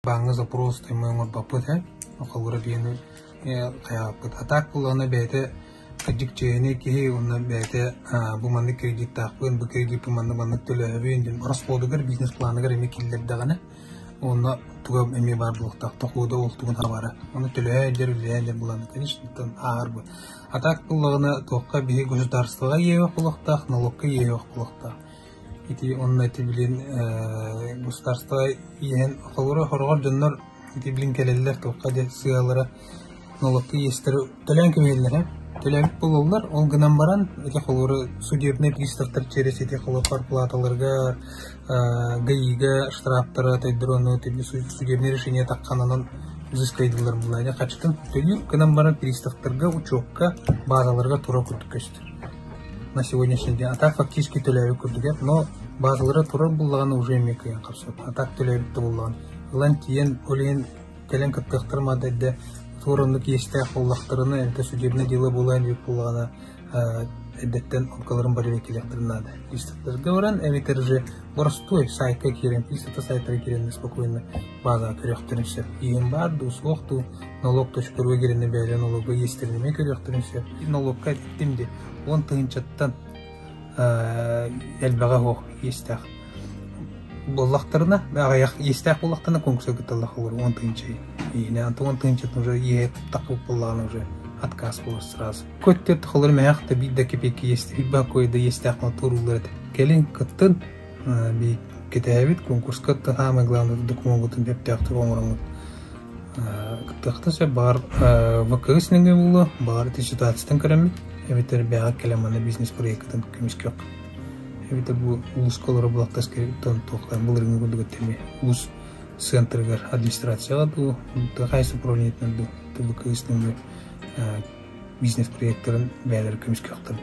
Баңы запрос таймаңыр бапыт, оқалғыра бейіні қаяпыт. Атақ бұл аны бәйті қаджик чейіне кейі оны бәйті бұманды кредит тақпын, бұл кредит бұманды төлі өйінден ұрыс қолдығыр, бизнес планыгыр әме келдердіғаны. Оны тұғым әме бардылықтақ, тұқуды олтығын хабары. Оны төлі әйдер бұланы, конечно, ағыр бұл. Атақ бұлығыны тоққа бейі государствоға ейвақ бұлықтақ, налогқа ейвақ бұлықтақ. Ити онна тибилин государство иен холора хоргор жоннор тибилин келелер токка де сыялары налогты естер төлөн кемелер төлөп бололар ол гынан баран эти холора судебный приставтар через эти холор платаларга гаига штрафтары тайдроны тиби судебный решение таккананын взыскайдылар булайда качтын төлөп гынан баран приставтарга учокка базаларга тура күткөстү. На сегодняшний день. А так фактически төлөбү көрдүгөп, но базалары турар буллаганы уже эмекеген капсап. А так төлөбү буллаган. Улан кийин олен келен кыттыктырмады да турындык эстек боллактырыны это судебный дело булайын деп буллагана эдеттен окаларын бар векилектирнады. Приставтарга баран эметер же простой сайтка кирен, приставта сайтка кирен спокойно база көрөктөрүнсө. Иен бар, дусокту налог точкорга кирен бәйле налогга эстернеме көрөктөрүнсө. Налогка тимди он тыынчаттан элбага хох естах. Боллактарына агаяк естах боллактарына конкурска кыталлах olur 10 тыынча. И не антон тыынчатын уже ет такып боллаган уже отказ болор сразу. Көттер тохолор маяхта бидда кепеки есть, ибба койда естах турулар. Келин кыттын би кетебит конкурска самое главное документын деп тактыр оңорон. Кыттыктыса бар вакыснеге болу, бар эти ситуациядан көрөмүн. Эвитер бяга келеманы бизнес проекттен көмүскөк. Эвитер бу улус колору булактас керектен токтан булырын көрдүгө теме. Улус центргар администрацияга ду кайсы управлениетен ду тулукыснын бизнес проекттерин бәйлер көмүскөктөр.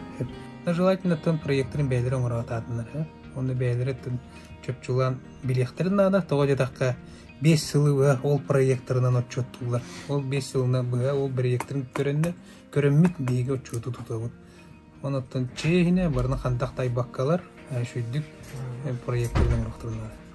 Желательно тон проекттин бәйлерин орататындар. Оны бәйлерин чөпчулан билеттерин ада тогодакка 5 жылы ол проекттарынан отчеттулар. Ол 5 жылына бұға ол проекттарын көрінмет бейге отчету тұтауыд. Онаттан чейіне барына қандақтай баққалар, шүйдік проекттарының ұрықтырынады.